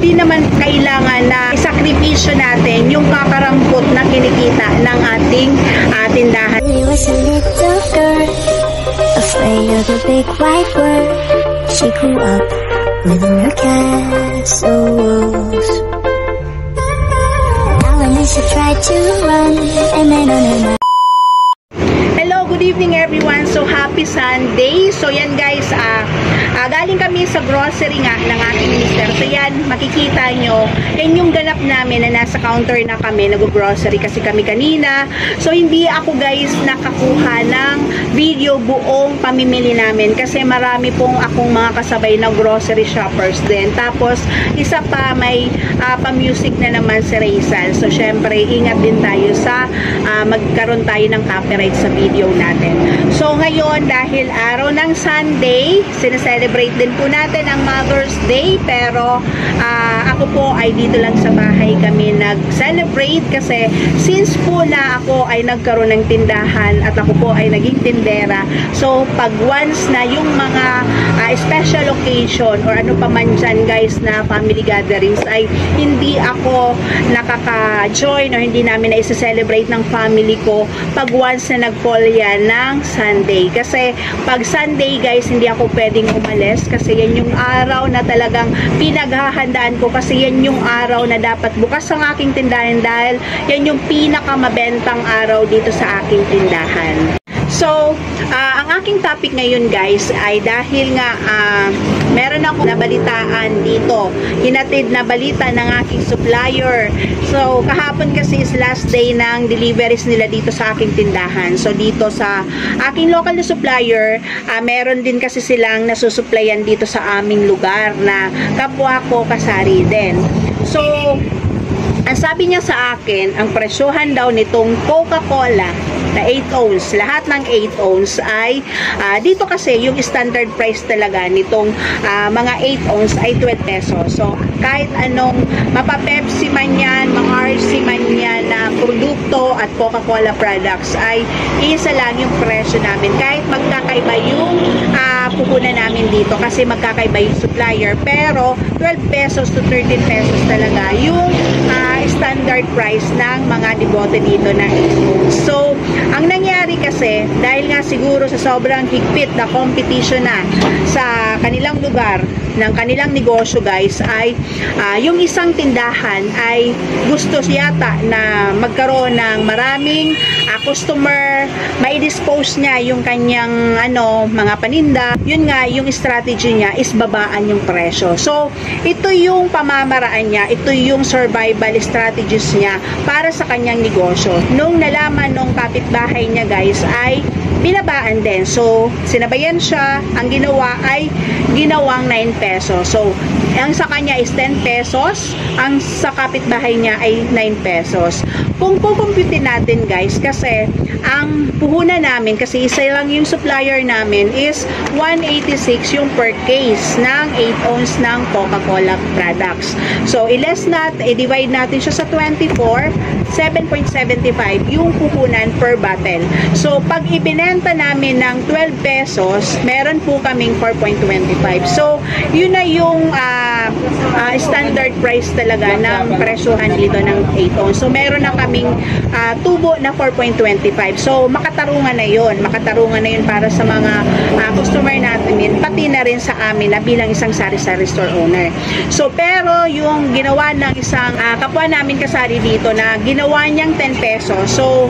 di naman kailangan na isakripisyo natin yung kakarampot na kinikita ng ating tindahan. She was a little girl, afraid of the big white world. She grew up within her castle walls. Now and then she tried to run, and then on her mind. Hello, good evening everyone. So happy Sunday. So yan guys, galing kami sa grocery nga ng ating mister. So yan, makikita nyo, yan yung ganap namin na nasa counter na kami, nag-grocery kasi kami kanina. So hindi ako guys nakakuha ng video buong pamimili namin kasi marami pong akong mga kasabay na grocery shoppers din. Tapos isa pa, may pa-music na naman si Raysan. So syempre, ingat din tayo sa magkaroon tayo ng copyright sa video natin. So ngayon, dahil araw ng Sunday, sineselebrate din po natin ang Mother's Day, pero ako po ay dito lang sa bahay kami nag-celebrate kasi since po na ako ay nagkaroon ng tindahan at ako po ay naging tindera, so pag once na yung mga special occasion or ano pa man dyan guys na family gatherings ay hindi ako nakaka-join or hindi namin na isa-celebrate ng family ko pag once na nag-fall yan ng Sunday. Kasi pag Sunday guys, hindi ako pwedeng umalis kasi yan yung araw na talagang pinaghahandaan ko kasi yan yung araw na dapat bukas ang aking tindahan dahil yan yung pinakamabentang araw dito sa aking tindahan. So, ang aking topic ngayon guys ay dahil nga meron ako nabalitaan dito, hinatid na balita ng aking supplier. So, kahapon kasi is last day ng deliveries nila dito sa aking tindahan. So, dito sa aking local na supplier, meron din kasi silang nasusuplayan dito sa aming lugar na kapwa ko kasari din. So, ang sabi niya sa akin, ang presyohan daw nitong Coca-Cola na 8 ounce, lahat ng 8 ounce ay dito kasi yung standard price talaga nitong mga 8 ounce ay 20 pesos. So kahit anong mapa-Pepsi man yan, mga RC man yan na produkto at Coca-Cola products ay isa lang yung presyo namin. Kahit magkakaiba yung pupunan namin dito kasi magkakaiba yung supplier, pero 12 pesos to 13 pesos talaga yung standard price ng mga debote dito na 8 ounce. So ang nangyari kasi, dahil nga siguro sa sobrang higpit na competition na sa kanilang lugar, ng kanilang negosyo guys, ay yung isang tindahan ay gusto yata na magkaroon ng maraming customer, mai-dispose niya yung kanyang mga paninda. Yun nga, yung strategy niya is babaan yung presyo. So, ito yung pamamaraan niya, ito yung survival strategies niya para sa kanyang negosyo. Nung nalaman nung kapitbahay niya guys ay binabaan din. So, sinabayan siya. Ang ginawa ay ginawang 9 pesos. So, ang sa kanya is 10 pesos. Ang sa kapitbahay niya ay 9 pesos. Kung pupumpute natin guys, kasi ang puhunan namin, kasi isa lang yung supplier namin, is 186 yung per case ng 8 ounce ng Coca-Cola products. So, i-divide natin siya sa 24, 7.75 yung puhunan per bottle. So, pag ibinenta namin ng 12 pesos, meron po kaming 4.25. So, yun na yung standard price talaga ng presyohan dito ng 8 ounce. So, meron na kaming tubo na 4.25. So, makatarungan na yun. Makatarungan na yun para sa mga customer natin, pati na rin sa amin na bilang isang sari-sari store owner. So, pero yung ginawa ng isang kapwa namin kasari dito na ginawa niyang 10 pesos. So,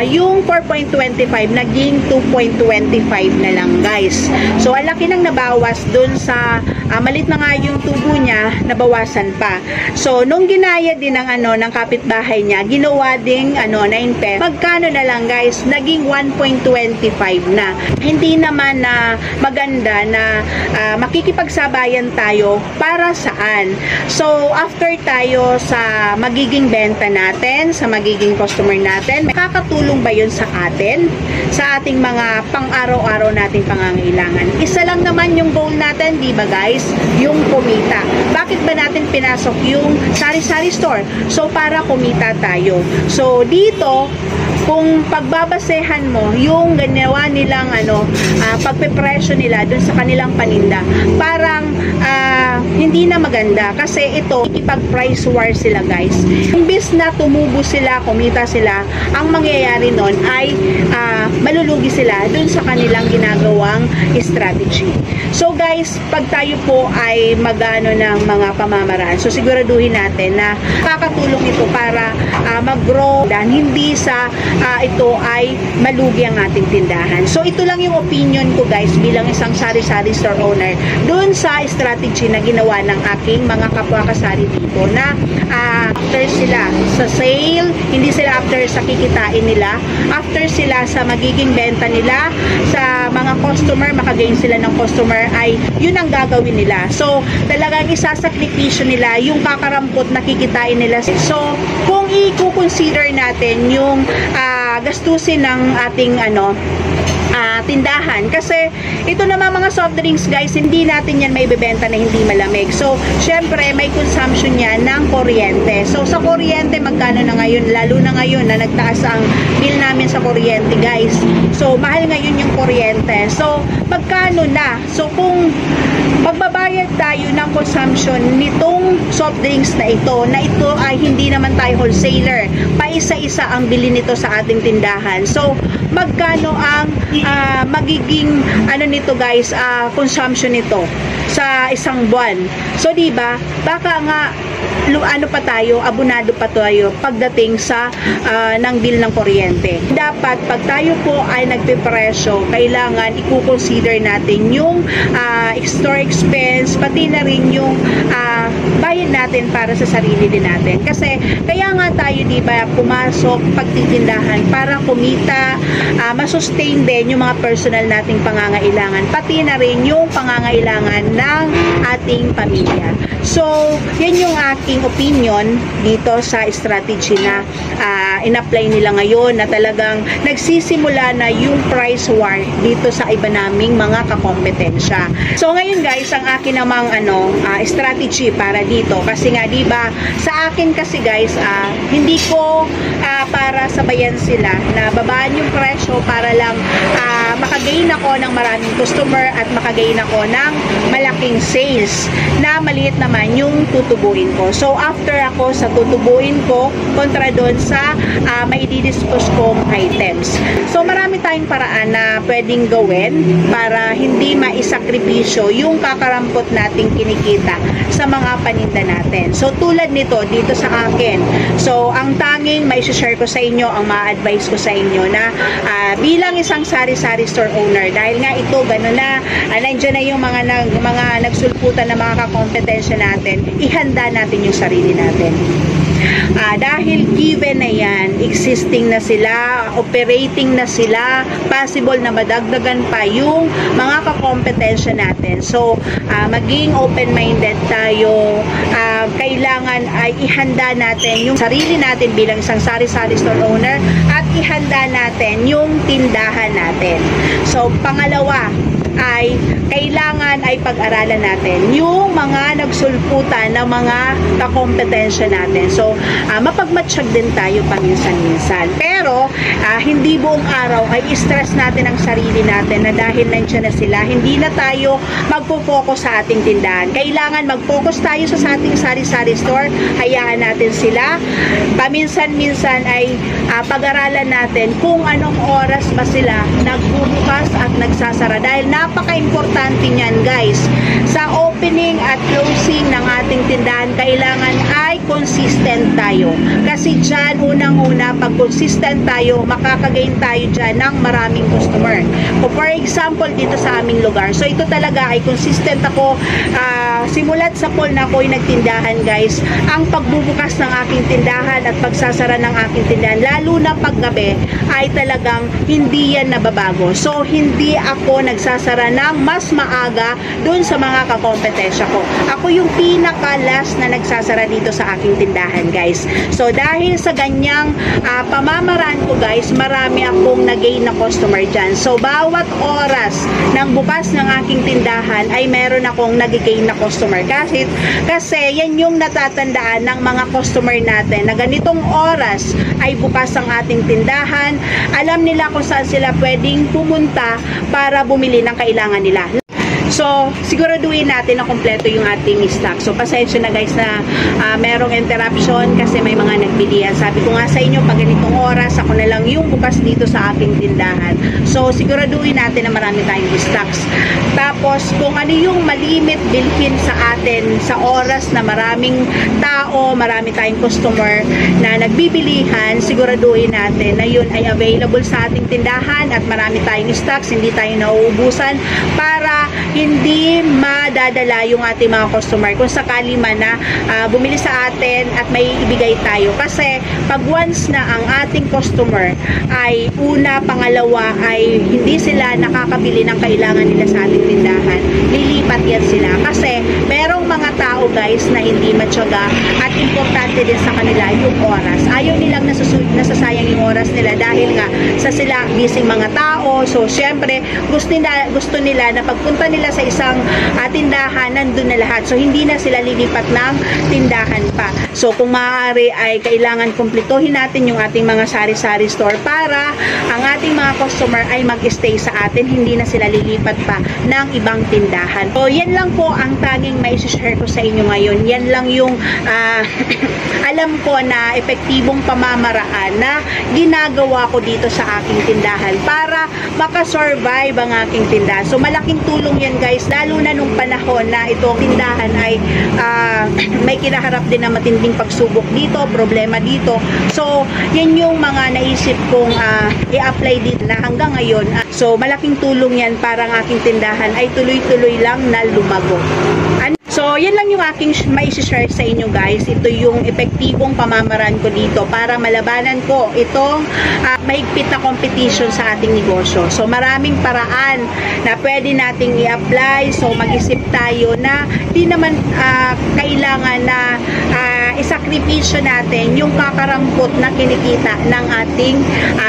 yung 4.25 naging 2.25 na lang guys. So, ang laki nang nabawas dun sa malit na nga yung tubo niya, nabawasan pa. So, nung ginaya din ng kapitbahay niya, ginawa ding 9 pesos. Magkano na lang guys? Naging 1.25 na. Hindi naman na maganda na makikipagsabayan tayo para saan. So, after tayo sa magiging benta natin, sa magiging customer natin, makakatulong ba yun sa atin? Sa ating mga pang-araw-araw nating pangangailangan. Isa lang naman yung goal natin, di ba guys? Yung kumita. Bakit ba natin pinasok yung sari-sari store? So, para kumita tayo. So, dito, kung pagbabasehan mo yung ginawa nilang pagpepresyo nila dun sa kanilang paninda, parang hindi na maganda kasi ito, ipag-price war sila guys. Imbis na tumubo sila, kumita sila, ang mangyayari nun ay malulugi sila dun sa kanilang ginagawang strategy. So guys, pag tayo po ay magano ng mga pamamaraan, so siguraduhin natin na kakatulong ito para mag-grow dan hindi sa ito ay malugi ang ating tindahan. So ito lang yung opinion ko guys bilang isang sari-sari store owner dun sa strategy na ginawa ng aking mga kapwa kasari dito na after sila sa sale, hindi sila after sa kikitain nila, after sila sa magiging benta nila sa mga customer, makagain sila ng customer, ay yun ang gagawin nila. So talagang isasakripisyo nila yung kakarampot na kikitain nila. So kung i-consider natin yung gastusin ng ating tindahan, kasi ito naman mga soft drinks guys, hindi natin yan may bebenta na hindi malamig. So syempre may consumption yan ng kuryente. So sa kuryente, magkano na ngayon, lalo na ngayon na nagtaas ang bill namin sa kuryente guys. So mahal ngayon yung kuryente. So magkano na? So kung magbabayad tayo ng consumption nitong soft drinks na ito ay hindi naman tayo wholesaler, paisa-isa ang bili nito sa ating tindahan. So magkano ang magiging nito guys, consumption nito sa isang buwan. So diba, baka nga pa tayo, abonado pa tayo pagdating sa ng bill ng kuryente. Dapat pag tayo po ay nagpipresyo, kailangan i-consider natin yung store expense, pati na rin yung bayad natin para sa sarili din natin. Kasi kaya nga tayo diba pumasok pagtitindahan para kumita, masustain din yung mga personal nating pangangailangan, pati na rin yung pangangailangan ng ating pamilya. So yan yung aking opinion dito sa strategy na in-apply nila ngayon, na talagang nagsisimula na yung price war dito sa iba naming mga kakompetensya. So ngayon guys, ang akin namang strategy para dito, kasi nga diba sa akin kasi guys, hindi ko para sabayan sila na babaan yung presyo para lang makagain ako ng maraming customer at makagain ako ng malaking sales na maliit naman yung tutubuin ko. So after ako sa tutubuin ko kontra doon sa may didispose kong items. So marami tayong paraan na pwedeng gawin para hindi maisakripisyo yung kakarampot nating kinikita sa mga paninda natin. So tulad nito dito sa akin, so ang tanging may share ko sa inyo, ang ma-advise ko sa inyo na bilang isang sari-sari store owner, dahil nga ito gano'n na nandiyan na yung mga nagsulputan na mga kakompetensya natin, ihanda natin yung sarili natin. Dahil given na yan, existing na sila, operating na sila, possible na madagdagan pa yung mga kakompetensya natin. So maging open-minded tayo, kailangan ay ihanda natin yung sarili natin bilang isang sari-sari store owner at ihanda natin yung tindahan natin. So pangalawa ay kailangan ay pag-aralan natin yung mga nagsulputan ng mga kakompetensya natin. So mapagmatsyag din tayo paminsan-minsan. Pero hindi buong araw ay stress natin ang sarili natin na dahil nandiyan na sila, hindi na tayo magpo-focus sa ating tindahan. Kailangan mag-focus tayo sa ating sari-sari store, hayaan natin sila. Paminsan-minsan ay pag-aralan natin kung anong oras ba sila nagbubukas at nagsasara, dahil napaka-importante niyan guys. Sa opening at closing ng ating tindahan, kailangan ay consistent tayo. Kasi dyan, unang-una, pag consistent tayo, makakagain tayo dyan ng maraming customer. For example, dito sa aming lugar. So, ito talaga ay consistent ako. Simulat sa pool na ako'y nagtindahan guys, ang pagbubukas ng aking tindahan at pagsasara ng aking tindahan, lalo na paggabi, ay talagang hindi yan nababago. So, hindi ako nagsasara ng mas maaga dun sa mga kakompetensya ko. Ako yung pinaka-last na nagsasara dito sa aking tindahan guys. So dahil sa ganyang pamamaraan ko guys, marami akong nag-gain na customer dyan. So bawat oras ng bukas ng aking tindahan ay meron akong nag-gain na customer. Kasi yan yung natatandaan ng mga customer natin na ganitong oras ay bukas ang ating tindahan. Alam nila kung saan sila pwedeng pumunta para bumili ng kailangan nila. So, siguraduhin natin na kompleto yung ating stock. So, pasensya na guys na merong interruption kasi may mga nagbilihan. Sabi ko nga sa inyo, pag ganitong oras, ako na lang yung bukas dito sa aking tindahan. So, siguraduhin natin na marami tayong stocks. Tapos, kung ano yung malimit bilhin sa atin sa oras na maraming tao, marami tayong customer na nagbibilihan, siguraduhin natin na yun ay available sa ating tindahan at marami tayong stocks, hindi tayo nauubusan para hindi madadala yung ating mga customer kung sakali man na bumili sa atin at may ibigay tayo. Kasi pag once na ang ating customer ay una, pangalawa ay hindi sila nakakabili ng kailangan nila sa ating tindahan, lilipat yan sila. Kasi merong mga tao guys na hindi matyaga at importante din sa kanila yung oras. Ayaw nilang nasasayang yung oras nila dahil nga sa sila busy mga tao. So syempre gusto nila na pagpunta nila sa isang tindahan, nandun na lahat. So hindi na sila lilipat ng tindahan pa. So kung maaari ay kailangan kumpletuhin natin yung ating mga sari-sari store para ang ating mga customer ay mag-stay sa atin, hindi na sila lilipat pa ng ibang tindahan. So yan lang po ang tanging may share ko sa inyo ngayon. Yan lang yung alam ko na epektibong pamamaraan na ginagawa ko dito sa aking tindahan para makasurvive ang aking tindahan. So malaking tulong yan guys, lalo na nung panahon na itong tindahan ay may kinaharap din na matinding pagsubok dito, problema dito. So yan yung mga naisip kong i-apply dito na hanggang ngayon. So malaking tulong yan para ang aking tindahan ay tuloy-tuloy lang na lumago. So, yan lang yung aking mai-share sa inyo guys. Ito yung epektibong pamamaraan ko dito para malabanan ko itong mahigpit na competition sa ating negosyo. So, maraming paraan na pwede nating i-apply. So, mag-isip tayo na di naman kailangan na isakripisyo natin yung kakarampot na kinikita ng ating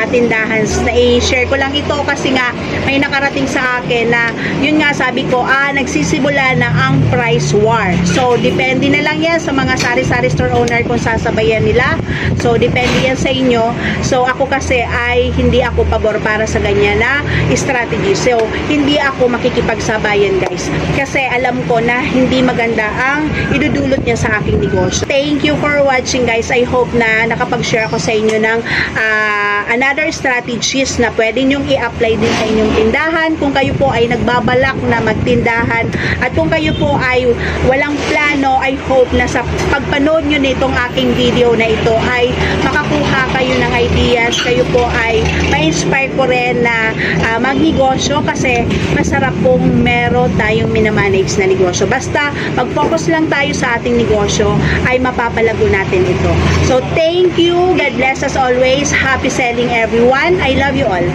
tindahan. I-share ko lang ito kasi nga may nakarating sa akin na yun nga sabi ko, nagsisimula na ang price war. So, depende na lang yan sa mga sari-sari store owner kung sasabayan nila. So, depende yan sa inyo. So, ako kasi ay hindi ako pabor para sa ganyan na strategy. So, hindi ako makikipagsabayan guys. Kasi alam ko na hindi maganda ang idudulot niya sa aking negosyo. Thank you for watching guys. I hope na nakapag-share ako sa inyo ng another strategies na pwede nyong i-apply din sa inyong tindahan. Kung kayo po ay nagbabalak na magtindahan at kung kayo po ay walang plano, I hope na sa pagpanood nyo nitong aking video na ito ay makakuha kayo ng ideas. Kayo po ay ma-inspire ko rin na magnegosyo kasi masarap pong meron tayong minamanage na negosyo. Basta mag-focus lang tayo sa ating negosyo ay mapapalago natin ito. So thank you. God bless us always. Happy selling everyone. I love you all.